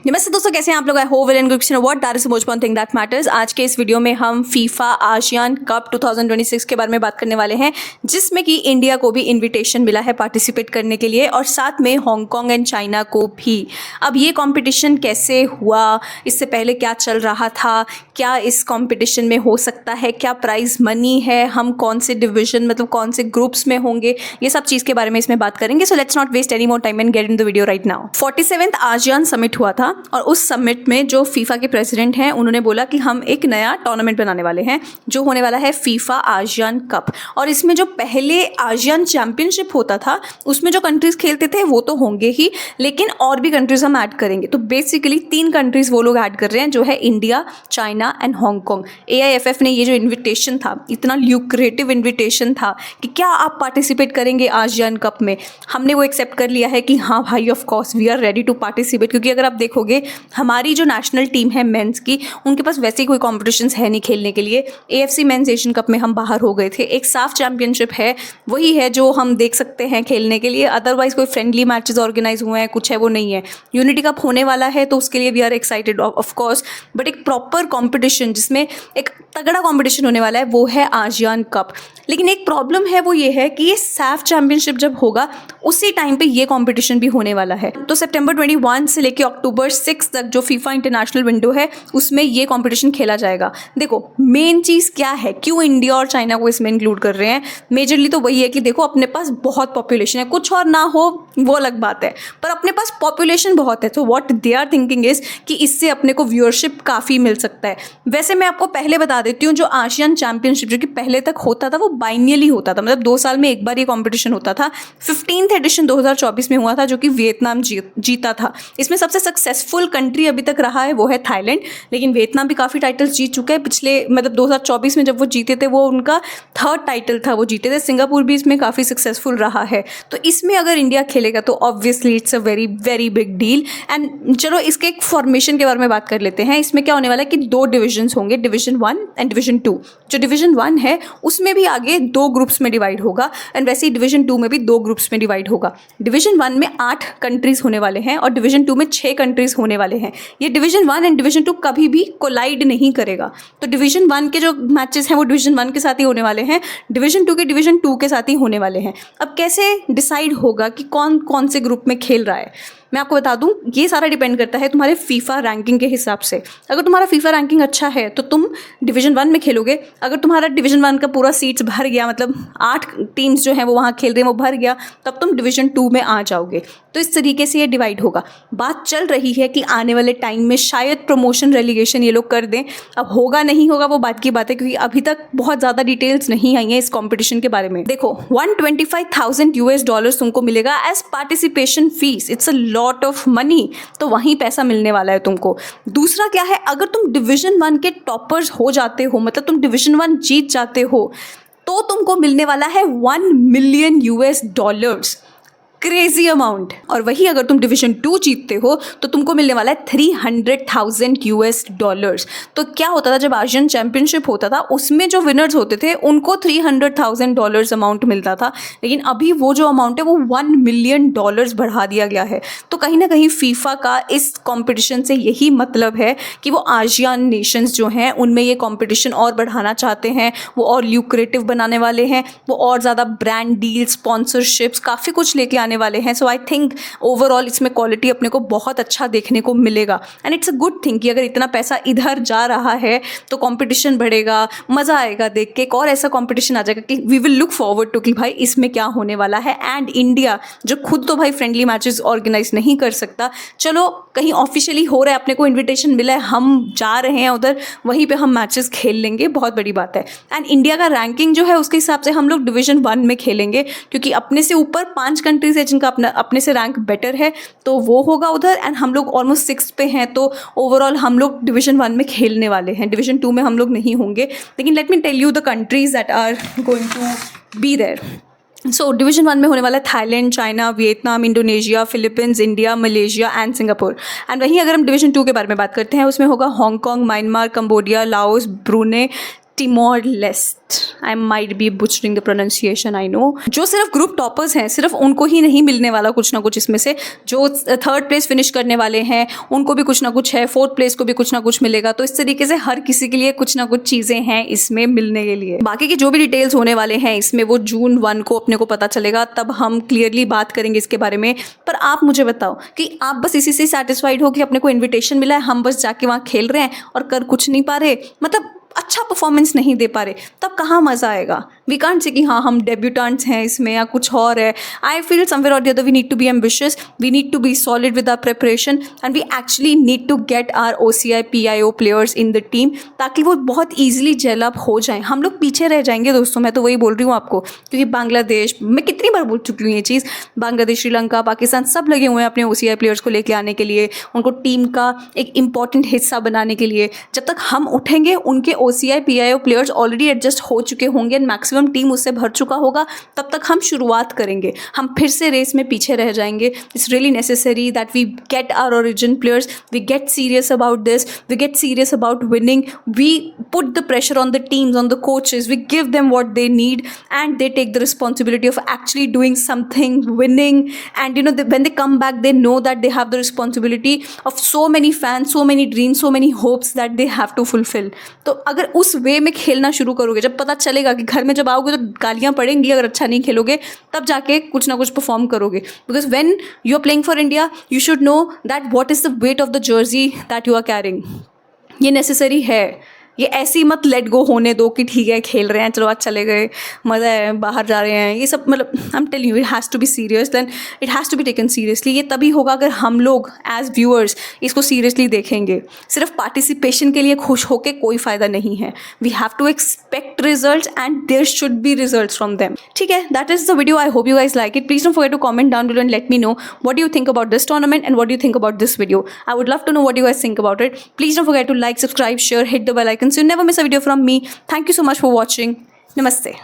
नमस्ते दोस्तों, कैसे हैं आप लोग? I hope well and good. What that is most one thing that matters. आज के इस वीडियो में हम फीफा आसियान कप 2026 के बारे में बात करने वाले हैं, जिसमें कि इंडिया को भी इनविटेशन मिला है पार्टिसिपेट करने के लिए और साथ में हांगकांग एंड चाइना को भी। अब ये कंपटीशन कैसे हुआ, इससे पहले क्या चल रहा था, क्या इस कंपटीशन में हो सकता है, क्या प्राइज मनी है, हम कौन से डिवीजन मतलब कौन से ग्रुप्स में होंगे, ये सब चीज़ के बारे में इसमें बात करेंगे। So let's not waste any more time and get in the video right now. 47th ASEAN summit हुआ था और उस समिट में जो फीफा के प्रेसिडेंट हैं उन्होंने बोला कि हम एक नया टूर्नामेंट बनाने वाले हैं जो होने वाला है फीफा आसियान कप। और इसमें जो पहले आसियान चैंपियनशिप होता था उसमें जो कंट्रीज खेलते थे वो तो होंगे ही, लेकिन और भी कंट्रीज हम ऐड करेंगे। तो बेसिकली 3 कंट्रीज वो लोग ऐड कर रहे हैं, जो है India, China and Hong Kong. AIFF ने ये जो इन्विटेशन था, इतना ल्यूक्रेटिव इन्विटेशन था कि क्या आप पार्टिसिपेट करेंगे आसियान कप में, हमने वो एक्सेप्ट कर लिया है कि हाँ भाई of course we are ready to participate. क्योंकि अगर आप देखोगे हमारी जो नेशनल टीम है मेंस की, उनके पास वैसे ही कोई कॉम्पिटिशन्स है नहीं खेलने के लिए। AFC मेंस एशियन कप में हम बाहर हो गए थे, एक साफ चैंपियनशिप है वही है जो हम देख सकते हैं खेलने के लिए। अदरवाइज कोई फ्रेंडली मैचेस ऑर्गेनाइज हुए हैं कुछ है वो नहीं है। यूनिटी कप होने वाला है तो उसके लिए we are excited of course, but एक प्रॉपर कॉम्पिटिशन जिसमें एक तगड़ा कॉम्पिटिशन होने वाला है वो है आसियान कप। लेकिन एक प्रॉब्लम है वो ये है कि ये सैफ चैंपियनशिप जब होगा उसी टाइम पे ये कंपटीशन भी होने वाला है। तो सितंबर 21 से लेके अक्टूबर 6 तक जो फीफा इंटरनेशनल विंडो है उसमें ये कंपटीशन खेला जाएगा। देखो मेन चीज़ क्या है, क्यों इंडिया और चाइना को इसमें इंक्लूड कर रहे हैं, मेजरली तो वही है कि देखो अपने पास बहुत पॉपुलेशन है, कुछ और ना हो वो अलग बात है, पर अपने पास पॉपुलेशन बहुत है। तो what they are thinking is कि इससे अपने को व्यूअरशिप काफ़ी मिल सकता है। वैसे मैं आपको पहले बता देती हूँ, जो आसियान चैंपियनशिप जो कि पहले तक होता था वो बाइनियली होता था, मतलब 2 साल में एक बार ये कंपटीशन होता था। 15th एडिशन 2024 में हुआ था जो कि वियतनाम जीता था। इसमें सबसे सक्सेसफुल कंट्री अभी तक रहा है वो है थाईलैंड, लेकिन वियतनाम भी काफ़ी टाइटल्स जीत चुका है पिछले, मतलब 2024 में जब वो जीते थे वो उनका 3rd टाइटल था, वो जीते थे। सिंगापुर भी इसमें काफ़ी सक्सेसफुल रहा है। तो इसमें अगर इंडिया खेलेगा तो obviously it's a very very big deal. And चलो इसके एक फॉर्मेशन के बारे में बात कर लेते हैं। इसमें क्या होने वाला है कि 2 डिविजन्स होंगे, डिवीजन 1 एंड डिवीजन 2। जो डिवीजन 1 है उसमें भी आगे 2 ग्रुप्स में डिवाइड होगा एंड वैसे ही डिवीजन 2 में भी 2 ग्रुप्स में डिवाइड होगा। डिवीजन 1 में 8 कंट्रीज होने वाले हैं और डिवीजन 2 में 6 कंट्रीज होने वाले हैं। ये डिवीजन 1 एंड डिवीजन 2 कभी भी कोलाइड नहीं करेगा। तो डिवीजन 1 के जो मैचेस हैं वो डिवीजन 1 के साथ ही होने वाले हैं, डिवीजन 2 के डिवीजन 2 के साथ ही होने वाले हैं। अब कैसे डिसाइड होगा कि कौन कौन से ग्रुप में खेल रहा है, मैं आपको बता दूं, ये सारा डिपेंड करता है तुम्हारे फीफा रैंकिंग के हिसाब से। अगर तुम्हारा फीफा रैंकिंग अच्छा है तो तुम डिवीजन 1 में खेलोगे। अगर तुम्हारा डिवीजन 1 का पूरा सीट्स भर गया, मतलब 8 टीम्स जो हैं वो वहाँ खेल रहे हैं वो भर गया, तब तुम डिवीजन 2 में आ जाओगे। तो इस तरीके से ये डिवाइड होगा। बात चल रही है कि आने वाले टाइम में शायद प्रमोशन रेलीगेशन ये लोग कर दें। अब होगा नहीं होगा वो बात की बात है, क्योंकि अभी तक बहुत ज़्यादा डिटेल्स नहीं आई हैं इस कॉम्पिटिशन के बारे में। देखो $125,000 तुमको मिलेगा as participation fees. It's a lot of money, तो वहीं पैसा मिलने वाला है तुमको। दूसरा क्या है, अगर तुम डिवीजन 1 के टॉपर्स हो जाते हो, मतलब तुम डिवीजन 1 जीत जाते हो, तो तुमको मिलने वाला है $1 मिलियन। Crazy amount. और वही अगर तुम डिवीजन 2 जीतते हो तो तुमको मिलने वाला है $300,000। तो क्या होता था, जब आसियान चैंपियनशिप होता था उसमें जो विनर्स होते थे उनको $300,000 अमाउंट मिलता था, लेकिन अभी वो जो अमाउंट है वो $1 मिलियन बढ़ा दिया गया है। तो कहीं ना कहीं फीफा का इस कॉम्पिटिशन से यही मतलब है कि वो आसियान नेशंस जो हैं उनमें ये कॉम्पिटिशन और बढ़ाना चाहते हैं, वो और ल्यूक्रेटिव बनाने वाले हैं, वो और ज़्यादा ब्रांड डील, स्पॉन्सरशिप्स, काफ़ी कुछ लेके आने वाले हैं। सो आई थिंक ओवरऑल इसमें क्वालिटी अपने को बहुत अच्छा देखने को मिलेगा and it's a good thing कि अगर इतना पैसा इधर जा रहा है तो कंपटीशन बढ़ेगा, मज़ा आएगा देख के। एक और ऐसा कंपटीशन आ जाएगा कि we will look forward to कि भाई इसमें क्या होने वाला है। एंड इंडिया जो खुद तो भाई फ्रेंडली मैचेस ऑर्गेनाइज नहीं कर सकता, चलो कहीं ऑफिशियली हो रहा है, अपने को इन्विटेशन मिला है, हम जा रहे हैं उधर, वहीं पर हम मैचेस खेल लेंगे, बहुत बड़ी बात है। एंड इंडिया का रैंकिंग जो है उसके हिसाब से हम लोग डिवीजन 1 में खेलेंगे, क्योंकि अपने से ऊपर 5 कंट्रीज है जिनका अपने से रैंक बेटर है, तो वो होगा उधर। एंड हम लोग ऑलमोस्ट 6th पे हैं, तो ओवरऑल हम लोग डिवीजन 1 में खेलने वाले हैं, डिवीजन 2 में हम लोग नहीं होंगे। लेकिन let me tell you the countries that are going to be there. So division 1 में होने वाला है Thailand, China, Vietnam, Indonesia, Philippines, India, Malaysia and Singapore. And वहीं अगर हम डिवीजन 2 के बारे में बात करते हैं उसमें होगा Hong Kong, Myanmar, Cambodia, Laos, Brunei, Timor Leste, I might be butchering the pronunciation, I know. जो सिर्फ ग्रुप टॉपर्स हैं, सिर्फ उनको ही नहीं मिलने वाला कुछ ना कुछ इसमें से, जो थर्ड प्लेस फिनिश करने वाले हैं उनको भी कुछ ना कुछ है, फोर्थ प्लेस को भी कुछ ना कुछ मिलेगा। तो इस तरीके से हर किसी के लिए कुछ ना कुछ चीज़ें हैं इसमें मिलने के लिए। बाकी की जो भी डिटेल्स होने वाले हैं इसमें वो जून 1 को अपने को पता चलेगा, तब हम क्लियरली बात करेंगे इसके बारे में। पर आप मुझे बताओ कि आप बस इसी से सेटिस्फाइड हो कि अपने को इन्विटेशन मिला है, हम बस जाके वहाँ खेल रहे हैं और कर कुछ नहीं पा रहे, मतलब अच्छा परफॉर्मेंस नहीं दे पा रहे, तब कहाँ मज़ा आएगा। वी कांट से कि हाँ हम डेब्यूटेंट्स हैं इसमें या कुछ और है। I feel somewhere or the other we need to be ambitious, we need to be solid with our preparation and we actually need to get our OCI PIO players in the team, ताकि वो बहुत easily gel up हो जाएं। हम लोग पीछे रह जाएंगे दोस्तों, मैं तो वही बोल रही हूँ आपको, क्योंकि बांग्लादेश, मैं कितनी बार बोल चुकी हूँ ये चीज़, बांग्लादेश, श्रीलंका, पाकिस्तान सब लगे हुए हैं अपने OCI प्लेयर्स को लेके आने के लिए, उनको टीम का एक इंपॉर्टेंट हिस्सा बनाने के लिए। जब तक हम उठेंगे उनके OCI PIO players already adjust हो चुके होंगे, मैक्सिमम टीम उससे भर चुका होगा, तब तक हम शुरुआत करेंगे। हम फिर से रेस में पीछे रह जाएंगे। It's really necessary that we get our origin players, we get serious about this, we get serious about winning, we put the pressure on the teams, on the coaches, we give them what they need and they take the responsibility of actually doing something, winning, and when they come back they know that they have the responsibility of so many fans, so many dreams, so many hopes that they have to fulfill. तो अगर उस वे में खेलना शुरू करोगे, जब पता चलेगा कि घर में जब आओगे तो गालियाँ पड़ेंगी अगर अच्छा नहीं खेलोगे, तब जाके कुछ ना कुछ परफॉर्म करोगे। Because when you are playing for India you should know that what is the weight of the jersey that you are carrying. ये नेसेसरी है, ये ऐसी मत लेट गो होने दो कि ठीक है खेल रहे हैं चलो आज चले गए, मज़ा है, बाहर जा रहे हैं, ये सब मतलब I am telling you it has to be serious, then it has to be taken seriously. ये तभी होगा अगर हम लोग एज व्यूअर्स इसको सीरियसली देखेंगे। सिर्फ पार्टिसिपेशन के लिए खुश होकर कोई फ़ायदा नहीं है, we have to expect results and there should be results from them. ठीक है, that is the video, I hope you guys like it. Please don't forget to comment down below and let me know what you think about this tournament and what you think about this video. I would love to know what you guys think about it. Please don't forget to like, subscribe, share, hit the bell icon so you never miss a video from me. Thank you so much for watching. Namaste.